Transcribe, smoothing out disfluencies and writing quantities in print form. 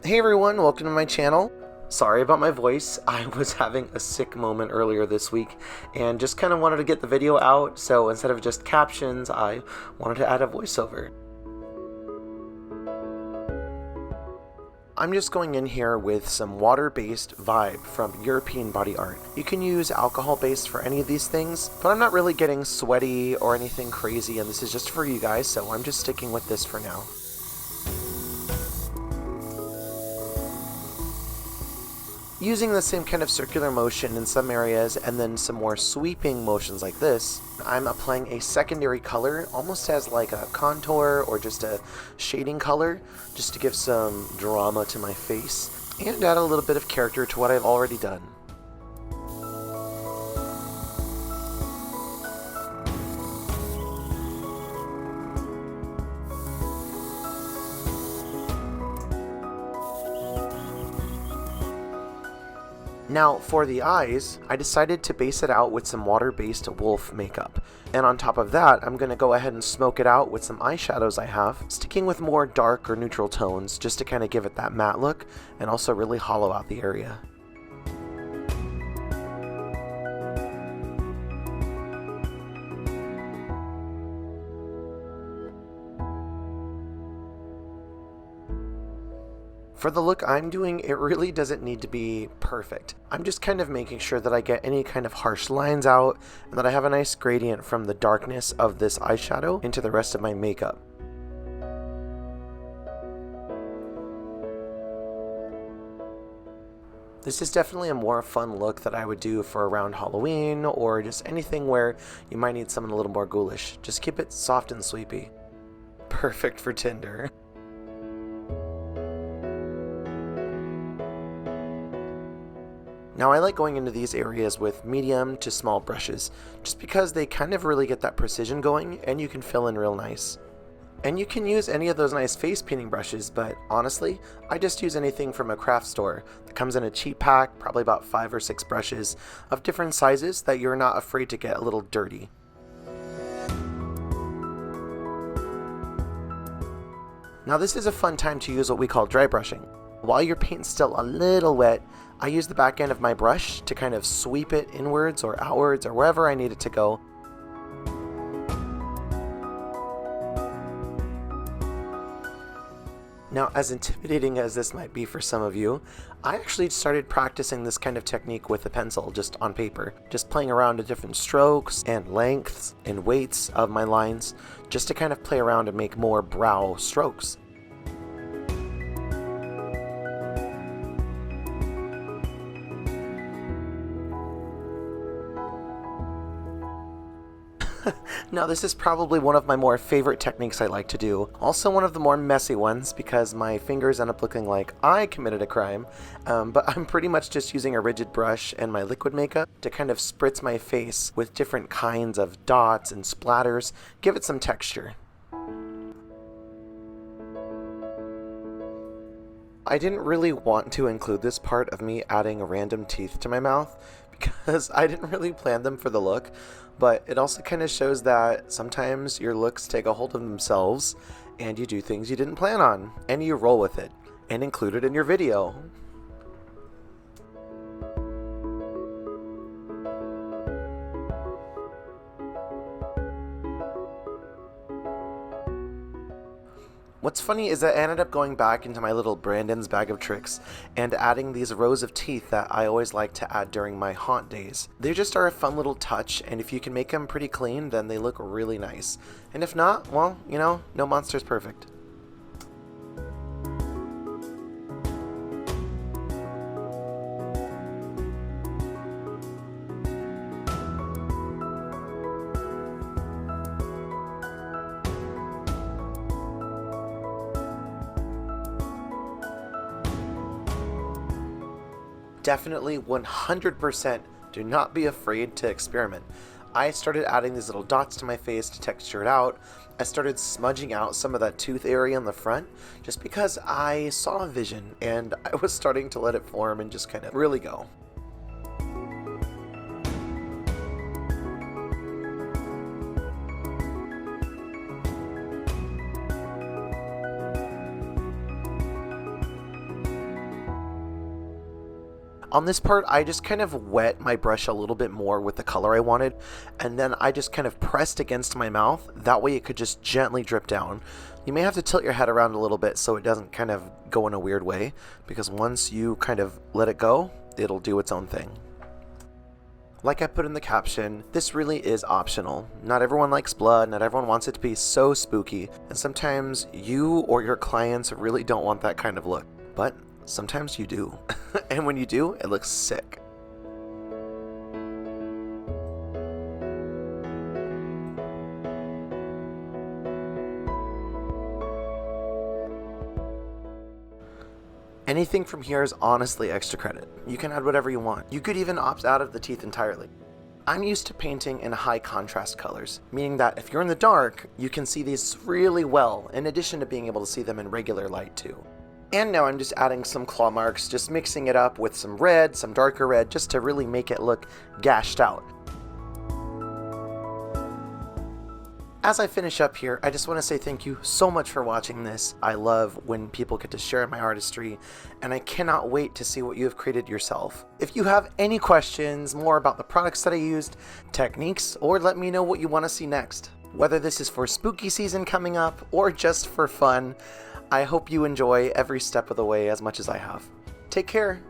Hey everyone, welcome to my channel. Sorry about my voice. I was having a sick moment earlier this week and just kind of wanted to get the video out, so instead of just captions, I wanted to add a voiceover. I'm just going in here with some water-based vibe from European body art. You can use alcohol-based for any of these things, but I'm not really getting sweaty or anything crazy, and this is just for you guys, so I'm just sticking with this for now. Using the same kind of circular motion in some areas and then some more sweeping motions like this, I'm applying a secondary color, almost as like a contour or just a shading color, just to give some drama to my face and add a little bit of character to what I've already done. Now, for the eyes, I decided to base it out with some water-based Wolfe makeup. And on top of that, I'm going to go ahead and smoke it out with some eyeshadows I have, sticking with more dark or neutral tones just to kind of give it that matte look and also really hollow out the area. For the look I'm doing, it really doesn't need to be perfect. I'm just kind of making sure that I get any kind of harsh lines out and that I have a nice gradient from the darkness of this eyeshadow into the rest of my makeup. This is definitely a more fun look that I would do for around Halloween or just anything where you might need something a little more ghoulish. Just keep it soft and sweepy. Perfect for Tinder. Now I like going into these areas with medium to small brushes, just because they kind of really get that precision going and you can fill in real nice. And you can use any of those nice face painting brushes, but honestly, I just use anything from a craft store that comes in a cheap pack, probably about 5 or 6 brushes of different sizes that you're not afraid to get a little dirty. Now this is a fun time to use what we call dry brushing. While your paint's still a little wet, I use the back end of my brush to kind of sweep it inwards or outwards or wherever I need it to go. Now, as intimidating as this might be for some of you, I actually started practicing this kind of technique with a pencil just on paper, just playing around with different strokes and lengths and weights of my lines, just to kind of play around and make more brow strokes. Now this is probably one of my more favorite techniques I like to do. Also one of the more messy ones because my fingers end up looking like I committed a crime. But I'm pretty much just using a rigid brush and my liquid makeup to kind of spritz my face with different kinds of dots and splatters, give it some texture. I didn't really want to include this part of me adding random teeth to my mouth because I didn't really plan them for the look, but it also kind of shows that sometimes your looks take a hold of themselves and you do things you didn't plan on and you roll with it and include it in your video. What's funny is that I ended up going back into my little Brandon's bag of tricks and adding these rows of teeth that I always like to add during my haunt days. They just are a fun little touch, and if you can make them pretty clean, then they look really nice. And if not, well, you know, no monster's perfect. Definitely 100% do not be afraid to experiment. I started adding these little dots to my face to texture it out. I started smudging out some of that tooth area in the front just because I saw a vision and I was starting to let it form and just kind of really go. On this part, I just kind of wet my brush a little bit more with the color I wanted, and then I just kind of pressed against my mouth. That way it could just gently drip down. You may have to tilt your head around a little bit so it doesn't kind of go in a weird way, because once you kind of let it go, it'll do its own thing. Like I put in the caption, this really is optional. Not everyone likes blood, not everyone wants it to be so spooky, and sometimes you or your clients really don't want that kind of look. But sometimes you do. And when you do, it looks sick. Anything from here is honestly extra credit. You can add whatever you want. You could even opt out of the teeth entirely. I'm used to painting in high contrast colors, meaning that if you're in the dark, you can see these really well, in addition to being able to see them in regular light too. And now I'm just adding some claw marks, just mixing it up with some red, some darker red, just to really make it look gashed out. As I finish up here, I just want to say thank you so much for watching this. I love when people get to share my artistry, and I cannot wait to see what you have created yourself. If you have any questions, more about the products that I used, techniques, or let me know what you want to see next. Whether this is for spooky season coming up, or just for fun, I hope you enjoy every step of the way as much as I have. Take care.